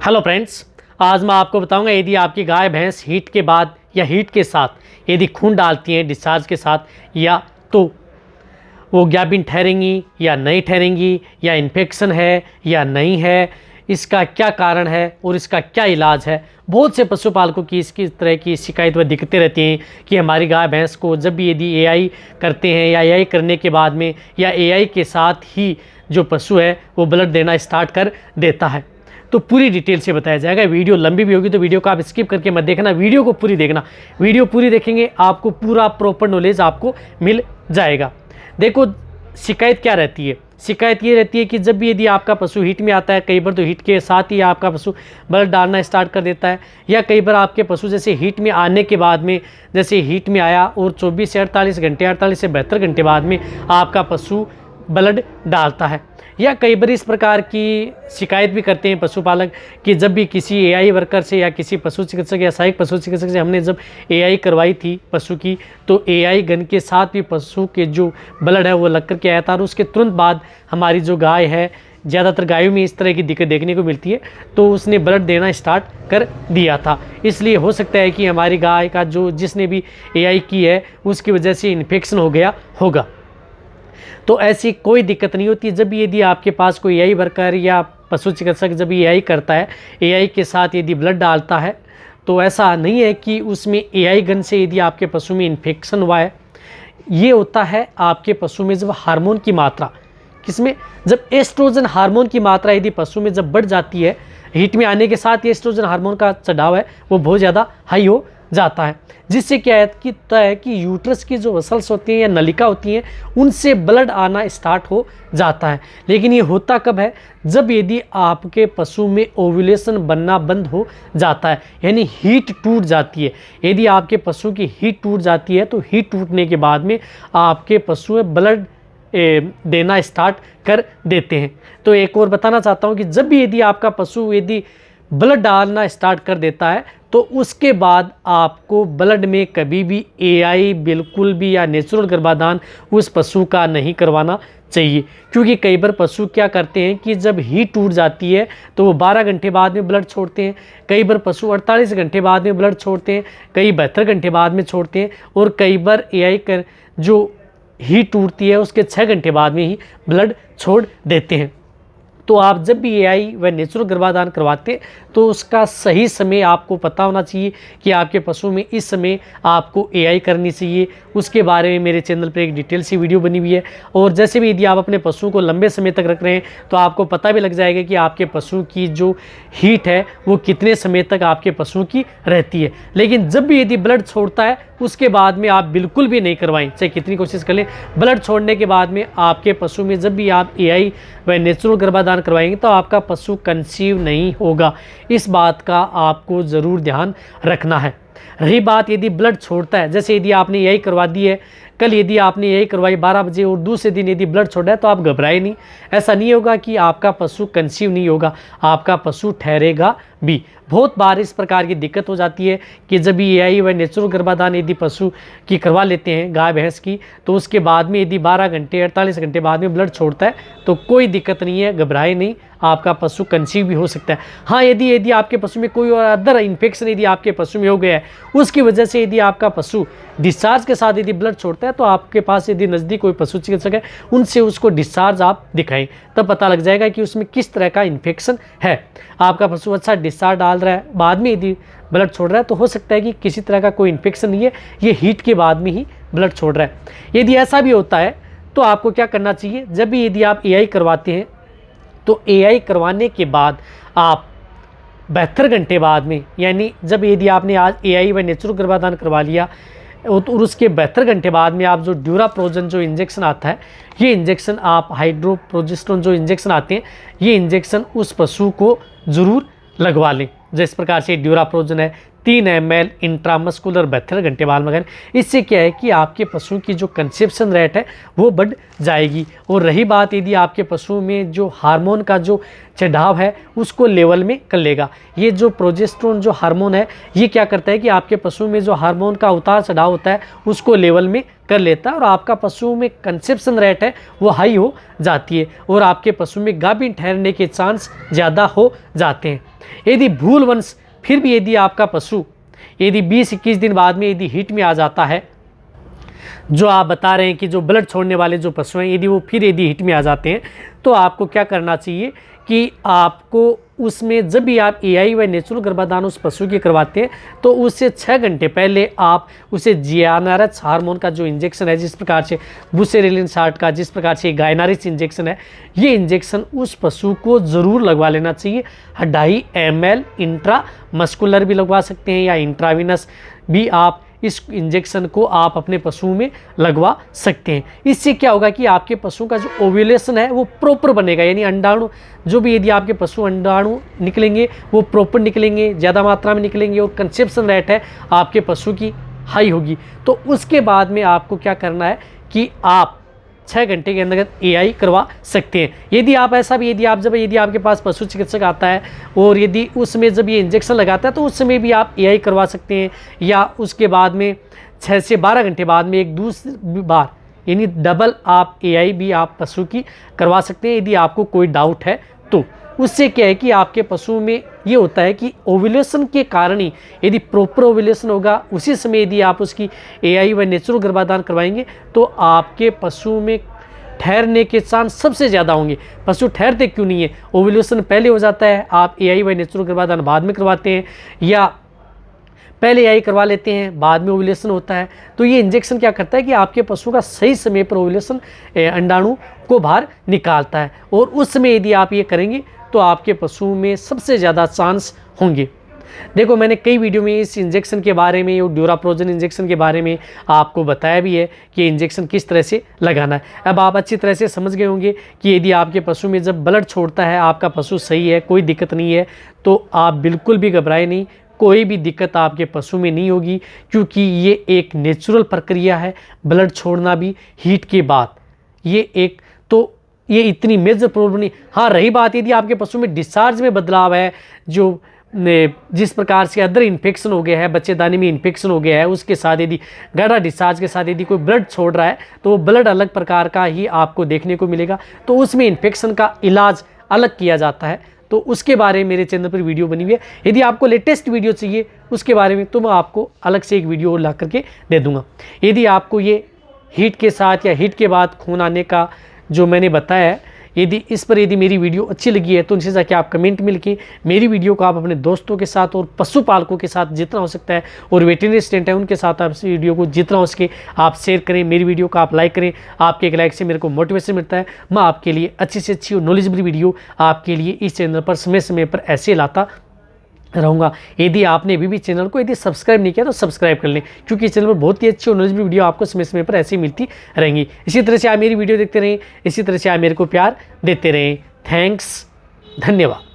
Hello friends, आज मैं आपको बताऊंगा यदि आपकी गाय भैंस हीट के बाद या हीट के साथ यदि खून डालती हैं डिस्चार्ज के साथ या तो वो ग्याबिन ठहरेंगी या नहीं ठहरेंगी, या इन्फेक्शन है या नहीं है, इसका क्या कारण है और इसका क्या इलाज है। बहुत से पशुपालकों की इसकी तरह की शिकायत व दिक्कतें रहती हैं कि हमारी गाय भैंस को जब भी यदि एआई करते हैं या एआई करने के बाद में या एआई के साथ ही जो पशु है वो ब्लड देना स्टार्ट कर देता है। तो पूरी डिटेल से बताया जाएगा। वीडियो लंबी भी होगी तो वीडियो को आप स्किप करके मत देखना, वीडियो को पूरी देखना। वीडियो पूरी देखेंगे आपको पूरा प्रॉपर नॉलेज आपको मिल जाएगा। देखो शिकायत क्या रहती है, शिकायत ये रहती है कि जब भी यदि आपका पशु हीट में आता है, कई बार तो हीट के साथ ही आपका पशु ब्लड डालना स्टार्ट कर देता है, या कई बार आपके पशु जैसे हीट में आने के बाद में जैसे हीट में आया और 24 से 48 घंटे 48 से 72 घंटे बाद में आपका पशु ब्लड डालता है। या कई बार इस प्रकार की शिकायत भी करते हैं पशुपालक कि जब भी किसी एआई वर्कर से या किसी पशु चिकित्सक या सहायक पशु चिकित्सक से हमने जब एआई करवाई थी पशु की, तो एआई गन के साथ भी पशु के जो ब्लड है वो लग कर के आया था और उसके तुरंत बाद हमारी जो गाय है, ज़्यादातर गायों में इस तरह की दिक्कत देखने को मिलती है, तो उसने ब्लड देना स्टार्ट कर दिया था। इसलिए हो सकता है कि हमारी गाय का जो जिसने भी एआई की है उसकी वजह से इन्फेक्शन हो गया होगा। तो ऐसी कोई दिक्कत नहीं होती। जब भी यदि आपके पास कोई एआई वर्कर या पशु चिकित्सक जब एआई करता है, एआई के साथ यदि ब्लड डालता है, तो ऐसा नहीं है कि उसमें एआई गन से यदि आपके पशु में इन्फेक्शन हुआ है। ये होता है आपके पशु में जब हार्मोन की मात्रा, किसमें, जब एस्ट्रोजन हार्मोन की मात्रा यदि पशु में जब बढ़ जाती है, हीट में आने के साथ ये एस्ट्रोजन हार्मोन का चढ़ाव है वो बहुत ज़्यादा हाई हो जाता है, जिससे क्या है कि यूट्रस की जो वसल्स होती हैं या नलिका होती हैं उनसे ब्लड आना स्टार्ट हो जाता है। लेकिन ये होता कब है, जब यदि आपके पशु में ओव्यूलेशन बनना बंद हो जाता है, यानी हीट टूट जाती है। यदि आपके पशु की हीट टूट जाती है तो हीट टूटने के बाद में आपके पशु में ब्लड देना स्टार्ट कर देते हैं। तो एक और बताना चाहता हूँ कि जब भी यदि आपका पशु यदि ब्लड डालना स्टार्ट कर देता है तो उसके बाद आपको ब्लड में कभी भी एआई बिल्कुल भी या नेचुरल गर्भाधान उस पशु का नहीं करवाना चाहिए। क्योंकि कई बार पशु क्या करते हैं कि जब हीट टूट जाती है तो वो 12 घंटे बाद में ब्लड छोड़ते हैं, कई बार पशु 48 घंटे बाद में ब्लड छोड़ते हैं, कई 72 घंटे बाद में छोड़ते हैं, और कई बार एआई कर जो हीट टूटती है उसके 6 घंटे बाद में ही ब्लड छोड़ देते हैं। तो आप जब भी एआई व नेचुरल गर्भाधान करवाते तो उसका सही समय आपको पता होना चाहिए कि आपके पशु में इस समय आपको एआई करनी चाहिए। उसके बारे में मेरे चैनल पर एक डिटेल सी वीडियो बनी हुई है। और जैसे भी यदि आप अपने पशु को लंबे समय तक रख रहे हैं तो आपको पता भी लग जाएगा कि आपके पशु की जो हीट है वो कितने समय तक आपके पशु की रहती है। लेकिन जब भी यदि ब्लड छोड़ता है उसके बाद में आप बिल्कुल भी नहीं करवाएं, चाहे कितनी कोशिश कर लें। ब्लड छोड़ने के बाद में आपके पशु में जब भी आप एआई व नेचुरल गर्भाधान करवाएंगे तो आपका पशु कंसीव नहीं होगा। इस बात का आपको ज़रूर ध्यान रखना है। रही बात यदि ब्लड छोड़ता है, जैसे यदि आपने यही करवा दी है, कल यदि आपने यही करवाई 12 बजे और दूसरे दिन यदि ब्लड छोड़ा है तो आप घबराए नहीं। ऐसा नहीं होगा कि आपका पशु कंसीव नहीं होगा, आपका पशु ठहरेगा भी। बहुत बार इस प्रकार की दिक्कत हो जाती है कि जब भी एआई व नेचुरल गर्भाधान यदि पशु की करवा लेते हैं गाय भैंस की, तो उसके बाद में यदि 12 घंटे 48 घंटे बाद में ब्लड छोड़ता है तो कोई दिक्कत नहीं है, घबराए नहीं, आपका पशु कंसीव भी हो सकता है। हाँ, यदि आपके पशु में कोई और अदर इन्फेक्शन यदि आपके पशु में हो गया है, उसकी वजह से यदि आपका पशु डिस्चार्ज के साथ यदि ब्लड छोड़ता है तो आपके पास यदि नज़दीक कोई पशु चिकित्सक है उनसे उसको डिस्चार्ज आप दिखाएं, तब पता लग जाएगा कि उसमें किस तरह का इन्फेक्शन है। आपका पशु अच्छा डिस्चार्ज डाल रहा है, बाद में यदि ब्लड छोड़ रहा है तो हो सकता है कि किसी तरह का कोई इन्फेक्शन नहीं है, ये हीट के बाद में ही ब्लड छोड़ रहा है। यदि ऐसा भी होता है तो आपको क्या करना चाहिए, जब भी यदि आप एआई करवाते हैं तो एआई करवाने के बाद आप 72 घंटे बाद में, यानी जब यदि आपने आज एआई व नेचुरल गर्भाधान करवा लिया और उसके 72 घंटे बाद में आप जो ड्यूराप्रोजन जो इंजेक्शन आता है, ये इंजेक्शन आप हाइड्रोप्रोजेस्टेरोन जो इंजेक्शन आते हैं, ये इंजेक्शन उस पशु को ज़रूर लगवा लें। जिस प्रकार से ड्यूराप्रोजन है 3 ml इंट्रामस्कुलर 72 घंटे बाद में। इससे क्या है कि आपके पशु की जो कंसेप्शन रेट है वो बढ़ जाएगी। और रही बात यदि आपके पशु में जो हार्मोन का जो चढ़ाव है उसको लेवल में कर लेगा। ये जो प्रोजेस्टेरोन जो हार्मोन है ये क्या करता है कि आपके पशु में जो हार्मोन का उतार चढ़ाव होता है उसको लेवल में कर लेता है और आपका पशु में कंसेप्शन रेट है वो हाई हो जाती है और आपके पशु में गाभिन ठहरने के चांस ज़्यादा हो जाते हैं। यदि भूलवश फिर भी यदि आपका पशु यदि 20-21 दिन बाद में यदि हीट में आ जाता है, जो आप बता रहे हैं कि जो ब्लड छोड़ने वाले जो पशु हैं यदि वो फिर यदि हीट में आ जाते हैं, तो आपको क्या करना चाहिए कि आपको उसमें जब भी आप एआई व नेचुरल गर्भाधान उस पशु की करवाते हैं तो उससे 6 घंटे पहले आप उसे GnRH हार्मोन का जो इंजेक्शन है, जिस प्रकार से बुसेरेलिन शार्ट का, जिस प्रकार से गायनारिस इंजेक्शन है, ये इंजेक्शन उस पशु को ज़रूर लगवा लेना चाहिए। 2.5 ml इंट्रा मस्कुलर भी लगवा सकते हैं या इंट्राविनस भी आप इस इंजेक्शन को आप अपने पशु में लगवा सकते हैं। इससे क्या होगा कि आपके पशु का जो ओव्यूलेशन है वो प्रॉपर बनेगा, यानी अंडाणु जो भी यदि आपके पशु अंडाणु निकलेंगे वो प्रॉपर निकलेंगे, ज़्यादा मात्रा में निकलेंगे और कंसेप्शन रेट है आपके पशु की हाई होगी। तो उसके बाद में आपको क्या करना है कि आप 6 घंटे के अंदर एआई करवा सकते हैं। यदि आप ऐसा भी यदि आपके पास पशु चिकित्सक आता है और यदि उसमें जब ये इंजेक्शन लगाता है तो उस समय भी आप एआई करवा सकते हैं, या उसके बाद में 6 से 12 घंटे बाद में एक दूसरी बार यानी डबल आप एआई भी आप पशु की करवा सकते हैं यदि आपको कोई डाउट है तो। उससे क्या है कि आपके पशु में ये होता है कि ओव्यूलेशन के कारण ही यदि प्रॉपर ओव्यूलेशन होगा उसी समय यदि आप उसकी एआई व नेचुरल गर्भाधान करवाएंगे तो आपके पशु में ठहरने के चांस सबसे ज़्यादा होंगे। पशु ठहरते क्यों नहीं है? ओव्यूलेशन पहले हो जाता है, आप एआई व नेचुरल गर्भाधान बाद में करवाते हैं, या पहले एआई करवा लेते हैं बाद में ओव्यूलेशन होता है। तो ये इंजेक्शन क्या करता है कि आपके पशु का सही समय पर ओव्यूलेशन अंडाणु को बाहर निकालता है, और उस समय यदि आप ये करेंगे तो आपके पशु में सबसे ज़्यादा चांस होंगे। देखो, मैंने कई वीडियो में इस इंजेक्शन के बारे में और ड्यूराप्रोजन इंजेक्शन के बारे में आपको बताया भी है कि इंजेक्शन किस तरह से लगाना है। अब आप अच्छी तरह से समझ गए होंगे कि यदि आपके पशु में जब ब्लड छोड़ता है, आपका पशु सही है, कोई दिक्कत नहीं है, तो आप बिल्कुल भी घबराए नहीं, कोई भी दिक्कत आपके पशु में नहीं होगी, क्योंकि ये एक नेचुरल प्रक्रिया है। ब्लड छोड़ना भी हीट के बाद ये इतनी मेजर प्रॉब्लम नहीं। हाँ, रही बात यदि आपके पशु में डिस्चार्ज में बदलाव है, जो जिस प्रकार से अदर इन्फेक्शन हो गया है, बच्चेदानी में इन्फेक्शन हो गया है, उसके साथ यदि गाढ़ा डिस्चार्ज के साथ यदि कोई ब्लड छोड़ रहा है तो वो ब्लड अलग प्रकार का ही आपको देखने को मिलेगा, तो उसमें इन्फेक्शन का इलाज अलग किया जाता है। तो उसके बारे में मेरे चैनल पर वीडियो बनी हुई है। यदि आपको लेटेस्ट वीडियो चाहिए उसके बारे में तो मैं आपको अलग से एक वीडियो ला करके दे दूँगा। यदि आपको ये हीट के साथ या हीट के बाद खून आने का जो मैंने बताया है, यदि इस पर यदि मेरी वीडियो अच्छी लगी है तो उनसे जाके आप कमेंट में लिखिए। मेरी वीडियो को आप अपने दोस्तों के साथ और पशुपालकों के साथ जितना हो सकता है, और वेटरनरी असिस्टेंट है उनके साथ आप इस वीडियो को जितना हो सके आप शेयर करें। मेरी वीडियो को आप लाइक करें, आपके एक लाइक से मेरे को मोटिवेशन मिलता है। मैं आपके लिए अच्छी से अच्छी और नॉलेजेबल वीडियो आपके लिए इस चैनल पर समय समय पर ऐसे लाता रहूँगा। यदि आपने अभी भी चैनल को यदि सब्सक्राइब नहीं किया तो सब्सक्राइब कर लें, क्योंकि इस चैनल पर बहुत ही अच्छी और नॉलेजेबल वीडियो आपको समय समय पर ऐसे मिलती रहेंगी। इसी तरह से आप मेरी वीडियो देखते रहें, इसी तरह से आप मेरे को प्यार देते रहें। थैंक्स, धन्यवाद।